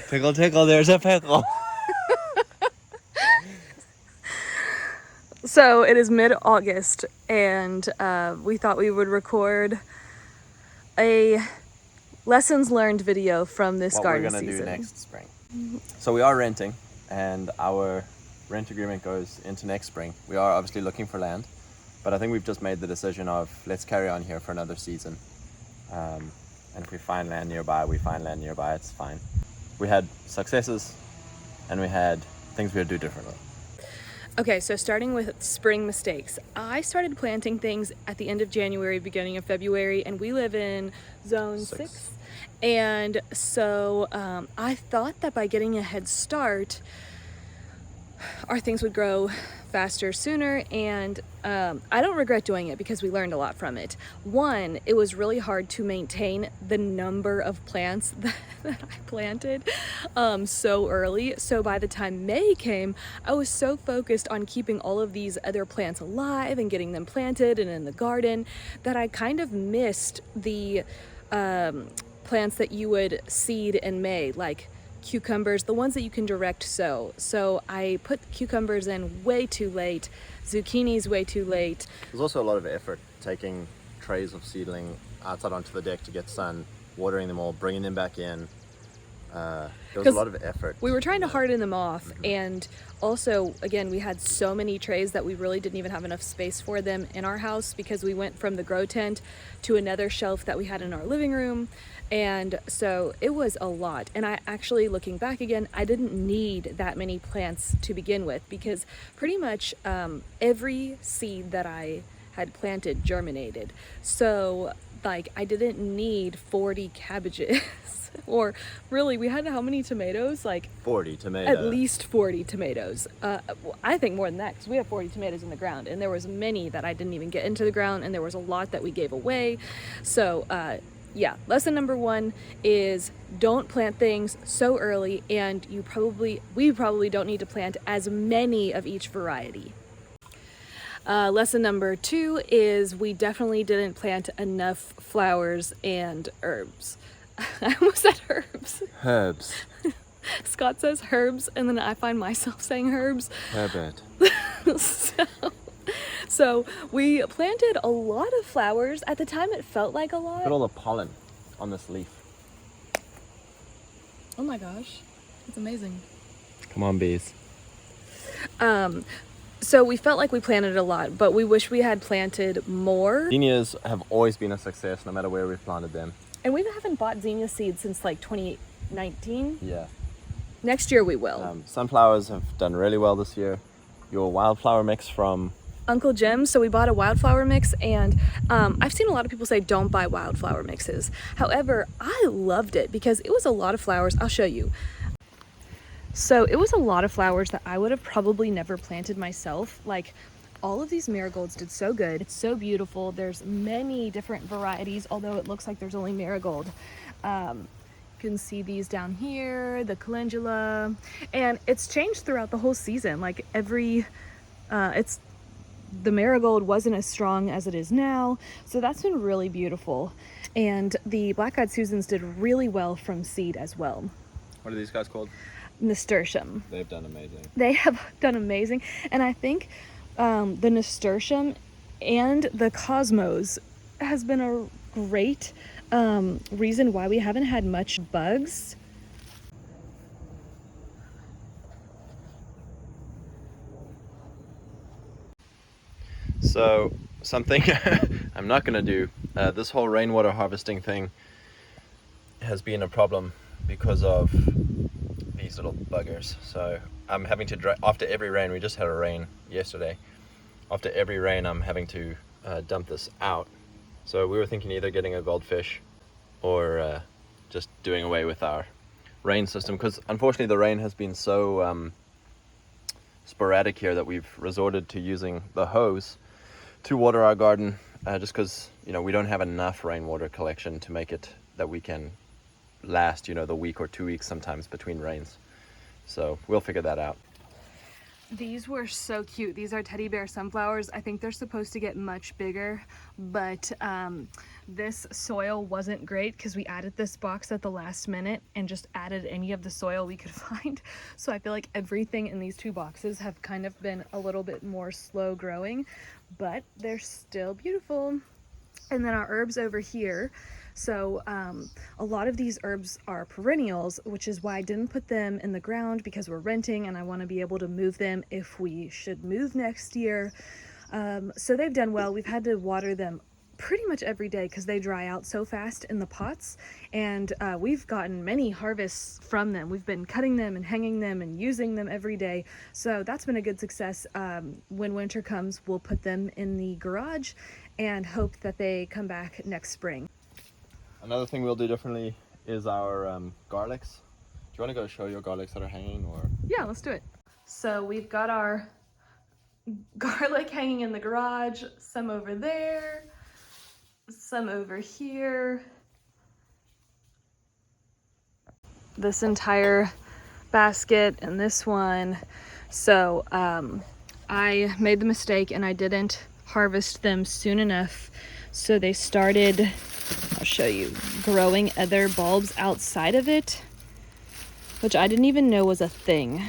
Pickle, tickle, there's a pickle. So it is mid-August, and we thought we would record a lessons learned video from this garden season. What we're going to do next spring. So we are renting, and our rent agreement goes into next spring. We are obviously looking for land, but I think we've just made the decision of let's carry on here for another season. And if we find land nearby, we find land nearby, it's fine. We had successes, and we had things we would do differently. Okay, so starting with spring mistakes. I started planting things at the end of January, beginning of February, and we live in zone 6. And so I thought that by getting a head start, our things would grow faster sooner, and I don't regret doing it because we learned a lot from it. One, it was really hard to maintain the number of plants that I planted so early. So by the time May came, I was so focused on keeping all of these other plants alive and getting them planted and in the garden that I kind of missed the plants that you would seed in May, like cucumbers, the ones that you can direct sow. So I put cucumbers in way too late, zucchinis way too late. There's also a lot of effort taking trays of seedling outside onto the deck to get sun, watering them all, bringing them back in. There was a lot of effort. We were trying to harden them off, and also, again, we had so many trays that we really didn't even have enough space for them in our house because we went from the grow tent to another shelf that we had in our living room. And so it was a lot. And I actually, looking back again, I didn't need that many plants to begin with because pretty much every seed that I had planted germinated. So like I didn't need 40 cabbages or really we had how many tomatoes? Like 40 tomatoes. At least 40 tomatoes. I think more than that because we have 40 tomatoes in the ground, and there was many that I didn't even get into the ground, and there was a lot that we gave away. So yeah, lesson number 1 is don't plant things so early, and we probably don't need to plant as many of each variety. Lesson number 2 is we definitely didn't plant enough flowers and herbs. I almost said herbs. Herbs. Scott says herbs, and then I find myself saying herbs. Herbert. So we planted a lot of flowers. At the time, it felt like a lot. Look at all the pollen on this leaf. Oh my gosh, it's amazing. Come on, bees. So we felt like we planted a lot, but we wish we had planted more. Zinnias have always been a success, no matter where we've planted them. And we haven't bought zinnia seeds since like 2019. Yeah. Next year we will. Sunflowers have done really well this year. Your wildflower mix from Uncle Jim's. So we bought a wildflower mix, and I've seen a lot of people say don't buy wildflower mixes. However, I loved it because it was a lot of flowers. I'll show you. So it was a lot of flowers that I would have probably never planted myself. Like all of these marigolds did so good. It's so beautiful. There's many different varieties, although it looks like there's only marigold. You can see these down here, the calendula, and it's changed throughout the whole season. Like the marigold wasn't as strong as it is now, so that's been really beautiful. And the black-eyed Susans did really well from seed as well. What are these guys called? Nasturtium. They've done amazing. They have done amazing, and I think the nasturtium and the cosmos has been a great reason why we haven't had much bugs. So something I'm not going to do, this whole rainwater harvesting thing has been a problem because of these little buggers. So I'm having to, after every rain, we just had a rain yesterday, after every rain I'm having to dump this out. So we were thinking either getting a goldfish or just doing away with our rain system, because unfortunately the rain has been so sporadic here that we've resorted to using the hose to water our garden, just because, you know, we don't have enough rainwater collection to make it that we can last, you know, the week or 2 weeks sometimes between rains. So we'll figure that out. These were so cute. These are teddy bear sunflowers. I think they're supposed to get much bigger, but this soil wasn't great because we added this box at the last minute and just added any of the soil we could find. So I feel like everything in these two boxes have kind of been a little bit more slow growing, but they're still beautiful. And then our herbs over here. So a lot of these herbs are perennials, which is why I didn't put them in the ground because we're renting and I want to be able to move them if we should move next year. So they've done well. We've had to water them pretty much every day because they dry out so fast in the pots, and we've gotten many harvests from them. We've been cutting them and hanging them and using them every day, so that's been a good success. When winter comes, we'll put them in the garage and hope that they come back next spring. Another thing we'll do differently is our garlics. Do you want to go show your garlics that are hanging, or? Yeah, let's do it. So we've got our garlic hanging in the garage, some over there, some over here. This entire basket and this one. So I made the mistake and I didn't harvest them soon enough. So they started, I'll show you, growing other bulbs outside of it, which I didn't even know was a thing.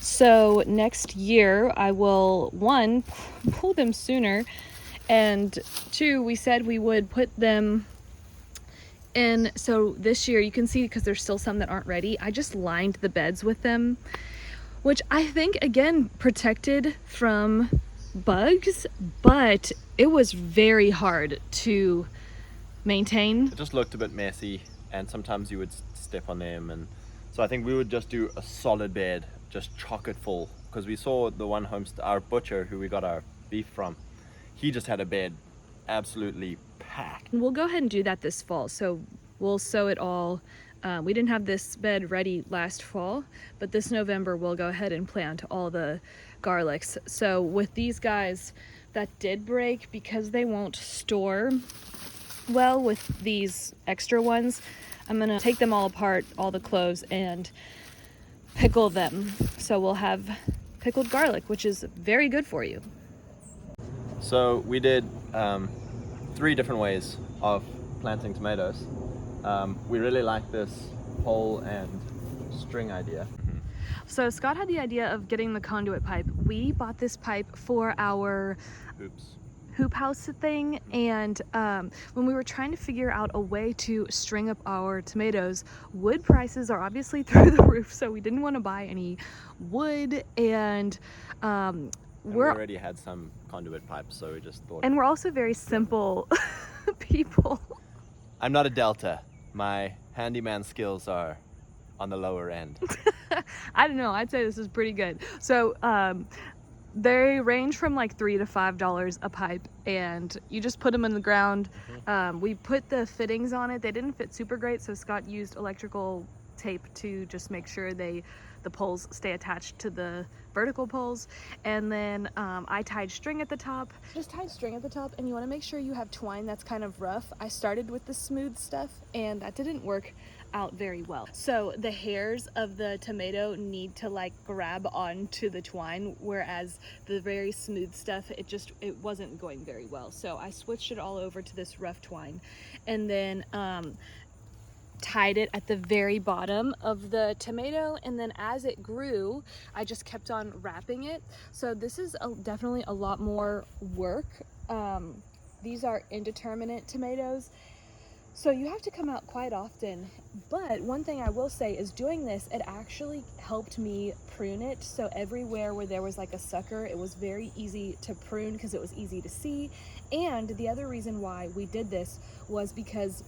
So next year I will, one, pull them sooner, and two, we said we would put them in. So this year you can see, because there's still some that aren't ready, I just lined the beds with them, which I think again protected from bugs, but it was very hard to maintain. It just looked a bit messy, and sometimes you would step on them, and so I think we would just do a solid bed, just chock it full, because we saw the one our butcher who we got our beef from, he just had a bed absolutely packed. We'll go ahead and do that this fall. So we'll sow it all. We didn't have this bed ready last fall, but this November we'll go ahead and plant all the garlics. So with these guys that did break, because they won't store well with these extra ones, I'm gonna take them all apart, all the cloves, and pickle them. So we'll have pickled garlic, which is very good for you. So we did 3 different ways of planting tomatoes. We really like this pole and string idea. So Scott had the idea of getting the conduit pipe. We bought this pipe for our hoop house thing, and when we were trying to figure out a way to string up our tomatoes, wood prices are obviously through the roof, so we didn't want to buy any wood, and we already had some conduit pipes, so we just thought. And we're also very simple people. I'm not a Delta. My handyman skills are on the lower end. I don't know, I'd say this is pretty good. So they range from like $3 to $5 a pipe, and you just put them in the ground. We put the fittings on it. They didn't fit super great, so Scott used electrical tape to just make sure the poles stay attached to the vertical poles, and then I tied string at the top. Just tie string at the top, and you want to make sure you have twine that's kind of rough. I started with the smooth stuff, and that didn't work out very well. So the hairs of the tomato need to like grab onto the twine, whereas the very smooth stuff, it wasn't going very well. So I switched it all over to this rough twine, and then tied it at the very bottom of the tomato, and then as it grew I just kept on wrapping it. So this is definitely a lot more work. These are indeterminate tomatoes, so you have to come out quite often. But one thing I will say is doing this, it actually helped me prune it. So everywhere where there was like a sucker, it was very easy to prune because it was easy to see. And the other reason why we did this was because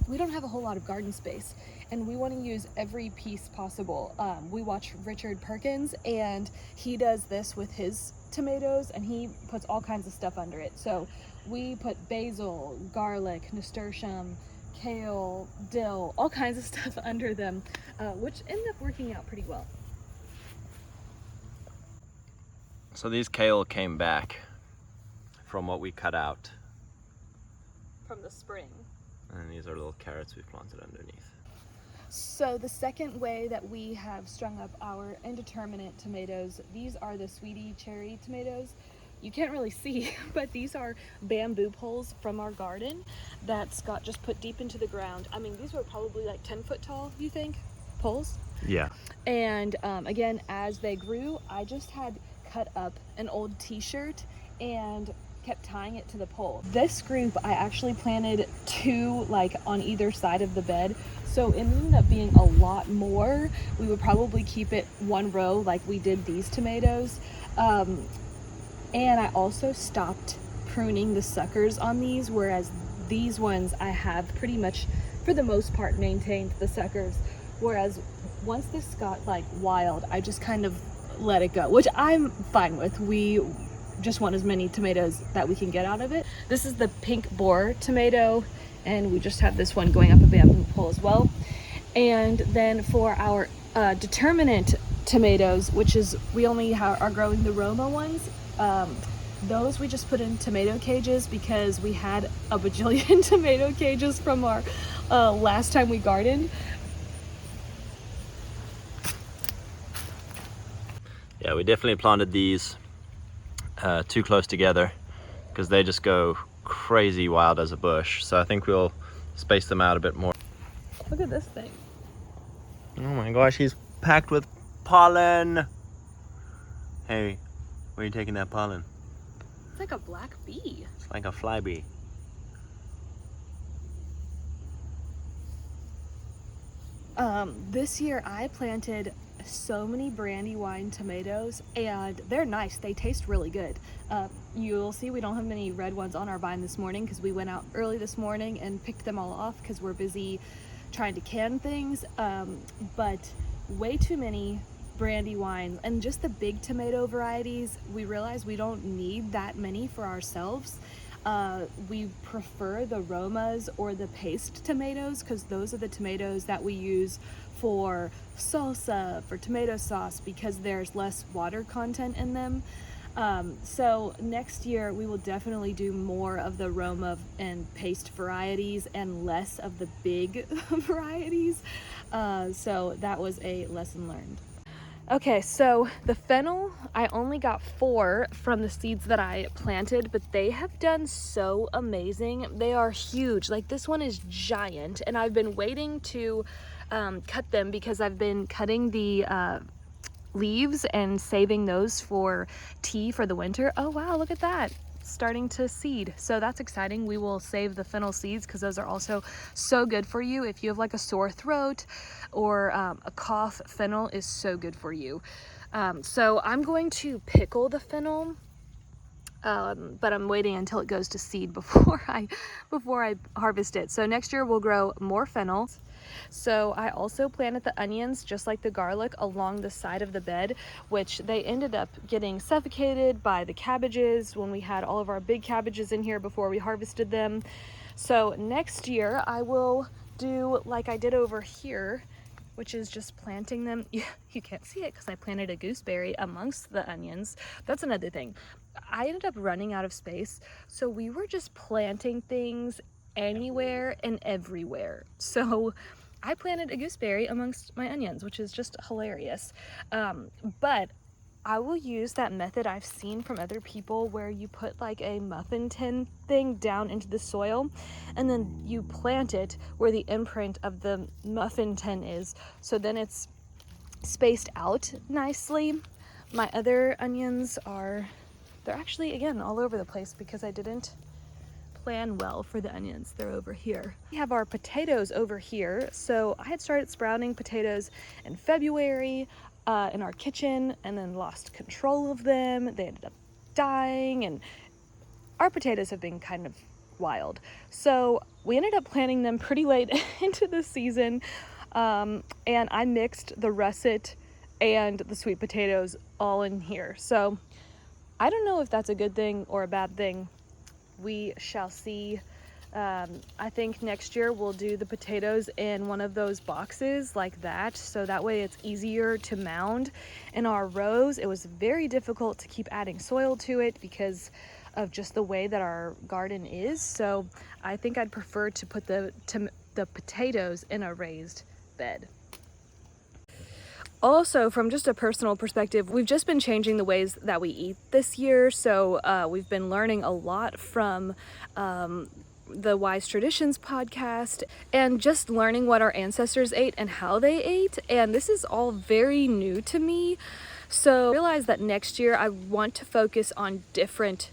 we don't have a whole lot of garden space, and we want to use every piece possible. We watch Richard Perkins, and he does this with his tomatoes, and he puts all kinds of stuff under it. So we put basil, garlic, nasturtium, kale, dill, all kinds of stuff under them, which ended up working out pretty well. So these kale came back from what we cut out from the spring. And these are little carrots we planted underneath. So the second way that we have strung up our indeterminate tomatoes, these are the sweetie cherry tomatoes. You can't really see, but these are bamboo poles from our garden that Scott just put deep into the ground. I mean, these were probably like 10 foot tall, you think, poles? Yeah. And again, as they grew, I just had cut up an old t-shirt and kept tying it to the pole. This group, I actually planted 2 like on either side of the bed. So it ended up being a lot more. We would probably keep it 1 row like we did these tomatoes. And I also stopped pruning the suckers on these, whereas these ones I have pretty much, for the most part, maintained the suckers. Whereas once this got like wild, I just kind of let it go, which I'm fine with. We just want as many tomatoes that we can get out of it. This is the pink boar tomato, and we just have this one going up a bamboo pole as well. And then for our determinate tomatoes, which is we only are growing the Roma ones, those we just put in tomato cages because we had a bajillion tomato cages from our last time we gardened. Yeah, we definitely planted these too close together because they just go crazy wild as a bush. So I think we'll space them out a bit more. Look at this thing. Oh my gosh, he's packed with pollen. Hey, where are you taking that pollen? It's like a black bee. It's like a flyby. This year I planted so many Brandywine tomatoes, and they're nice. They taste really good. You'll see we don't have many red ones on our vine this morning because we went out early this morning and picked them all off because we're busy trying to can things. But way too many Brandywine, and just the big tomato varieties, we realize we don't need that many for ourselves. We prefer the Romas or the paste tomatoes because those are the tomatoes that we use for salsa, for tomato sauce, because there's less water content in them. So next year we will definitely do more of the Roma and paste varieties and less of the big varieties. So that was a lesson learned. Okay, so the fennel, I only got 4 from the seeds that I planted, but they have done so amazing. They are huge. Like, this one is giant, and I've been waiting to cut them because I've been cutting the leaves and saving those for tea for the winter. Oh wow, look at that, starting to seed. So that's exciting. We will save the fennel seeds because those are also so good for you. If you have like a sore throat or a cough, fennel is so good for you. So I'm going to pickle the fennel, but I'm waiting until it goes to seed before I harvest it. So next year we'll grow more fennel. So I also planted the onions, just like the garlic, along the side of the bed, which they ended up getting suffocated by the cabbages when we had all of our big cabbages in here before we harvested them. So next year I will do like I did over here, which is just planting them. You can't see it because I planted a gooseberry amongst the onions. That's another thing. I ended up running out of space, so we were just planting things anywhere and everywhere. So I planted a gooseberry amongst my onions, which is just hilarious. But I will use that method I've seen from other people where you put like a muffin tin thing down into the soil and then you plant it where the imprint of the muffin tin is. So then it's spaced out nicely. My other onions they're actually, again, all over the place because I didn't plan well for the onions. They're over here. We have our potatoes over here. So I had started sprouting potatoes in February in our kitchen and then lost control of them. They ended up dying, and our potatoes have been kind of wild. So we ended up planting them pretty late into the season, and I mixed the russet and the sweet potatoes all in here. So I don't know if that's a good thing or a bad thing. We shall see. I think next year we'll do the potatoes in one of those boxes like that, so that way it's easier to mound. In our rows, it was very difficult to keep adding soil to it because of just the way that our garden is. So I think I'd prefer to put the potatoes in a raised bed. Also, from just a personal perspective, we've just been changing the ways that we eat this year. So we've been learning a lot from the Wise Traditions podcast and just learning what our ancestors ate and how they ate. And this is all very new to me. So I realized that next year I want to focus on different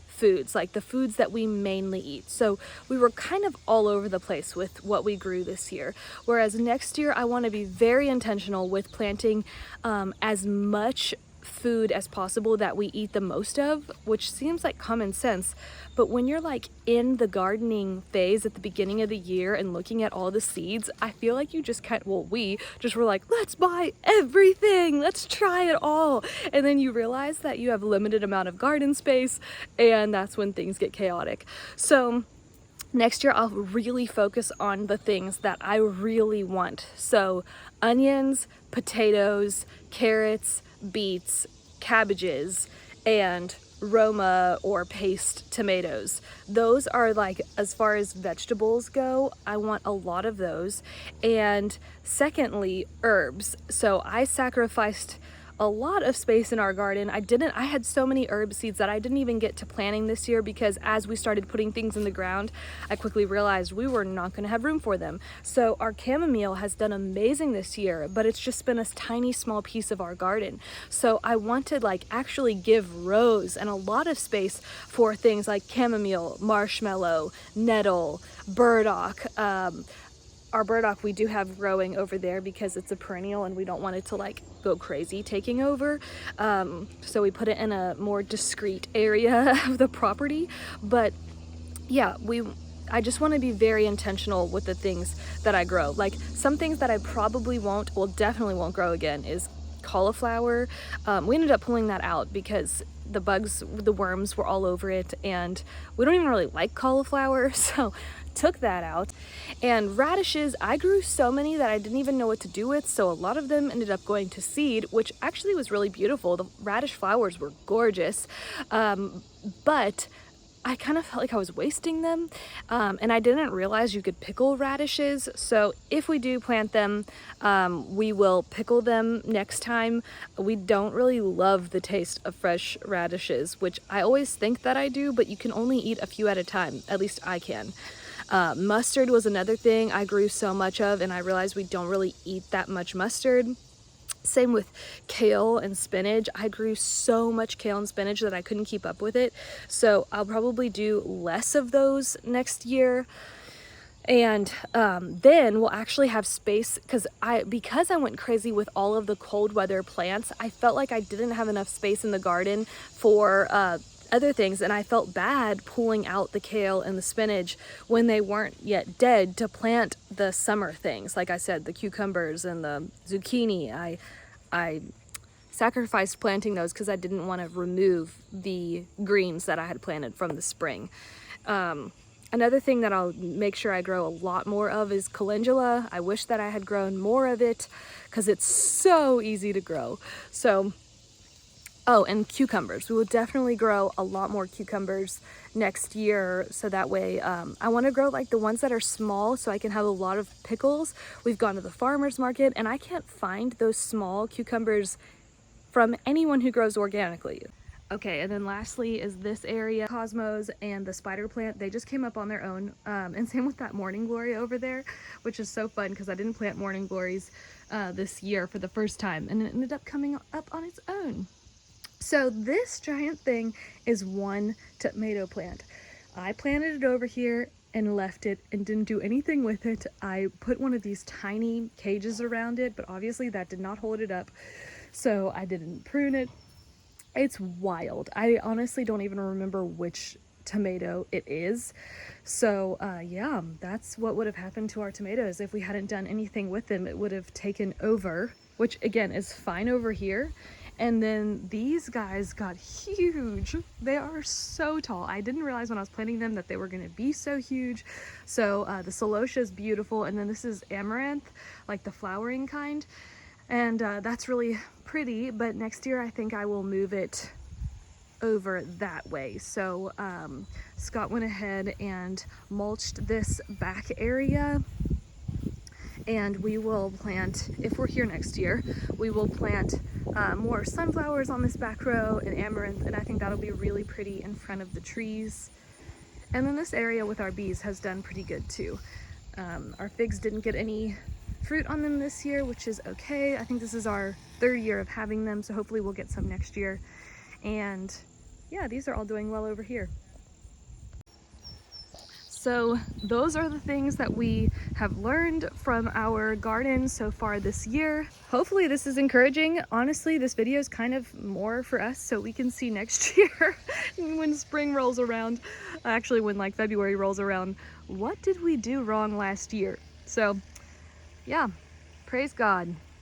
foods, like the foods that we mainly eat. So we were kind of all over the place with what we grew this year. Whereas next year I want to be very intentional with planting as much food as possible that we eat the most of, which seems like common sense. But when you're like in the gardening phase at the beginning of the year and looking at all the seeds, I feel like you just we just were like, let's buy everything, let's try it all. And then you realize that you have limited amount of garden space, and that's when things get chaotic. So next year I'll really focus on the things that I really want. So onions, potatoes, carrots, beets, cabbages, and Roma or paste tomatoes. Those are like, as far as vegetables go, I want a lot of those. And secondly, herbs. So I sacrificed a lot of space in our garden. I had so many herb seeds that I didn't even get to planting this year, because as we started putting things in the ground, I quickly realized we were not going to have room for them. So our chamomile has done amazing this year, but it's just been a tiny small piece of our garden. So I wanted like actually give rows and a lot of space for things like chamomile, marshmallow, nettle, burdock. Our burdock we do have growing over there because it's a perennial and we don't want it to like go crazy taking over. So we put it in a more discreet area of the property. But yeah, I just want to be very intentional with the things that I grow. Like some things that I definitely won't grow again is cauliflower. We ended up pulling that out because the worms were all over it, and we don't even really like cauliflower, so took that out. And radishes, I grew so many that I didn't even know what to do with, so a lot of them ended up going to seed, which actually was really beautiful. The radish flowers were gorgeous, but I kind of felt like I was wasting them, and I didn't realize you could pickle radishes. So if we do plant them, we will pickle them next time. We don't really love the taste of fresh radishes, which I always think that I do, but you can only eat a few at a time. At least I can. Mustard was another thing I grew so much of, and I realized we don't really eat that much mustard. Same with kale and spinach. I grew so much kale and spinach that I couldn't keep up with it. So I'll probably do less of those next year. And then we'll actually have space, because I went crazy with all of the cold weather plants, I felt like I didn't have enough space in the garden for other things, and I felt bad pulling out the kale and the spinach when they weren't yet dead to plant the summer things. Like I said, the cucumbers and the zucchini, I sacrificed planting those because I didn't want to remove the greens that I had planted from the spring. Another thing that I'll make sure I grow a lot more of is calendula. I wish that I had grown more of it because it's so easy to grow. So and cucumbers. We will definitely grow a lot more cucumbers next year, so that way I want to grow like the ones that are small so I can have a lot of pickles. We've gone to the farmer's market and I can't find those small cucumbers from anyone who grows organically. Okay, and then lastly is this area, cosmos and the spider plant. They just came up on their own, and same with that morning glory over there, which is so fun because I didn't plant morning glories this year for the first time, and it ended up coming up on its own. So this giant thing is one tomato plant. I planted it over here and left it and didn't do anything with it. I put one of these tiny cages around it, but obviously that did not hold it up. So I didn't prune it. It's wild. I honestly don't even remember which tomato it is. So yeah, that's what would have happened to our tomatoes if we hadn't done anything with them. It would have taken over, which again is fine over here. And then these guys got huge. They are so tall. I didn't realize when I was planting them that they were going to be so huge. So the celosia is beautiful. And then this is amaranth, like the flowering kind. And that's really pretty. But next year I think I will move it over that way. So Scott went ahead and mulched this back area. and we will plant, if we're here next year, we will plant more sunflowers on this back row and amaranth, and I think that'll be really pretty in front of the trees. And then this area with our bees has done pretty good too. Our figs didn't get any fruit on them this year, which is okay. I think this is our 3rd year of having them, so hopefully we'll get some next year. And yeah, these are all doing well over here. So those are the things that we have learned from our garden so far this year. Hopefully this is encouraging. Honestly, this video is kind of more for us so we can see next year when spring rolls around, actually when like February rolls around, what did we do wrong last year? So yeah, praise God.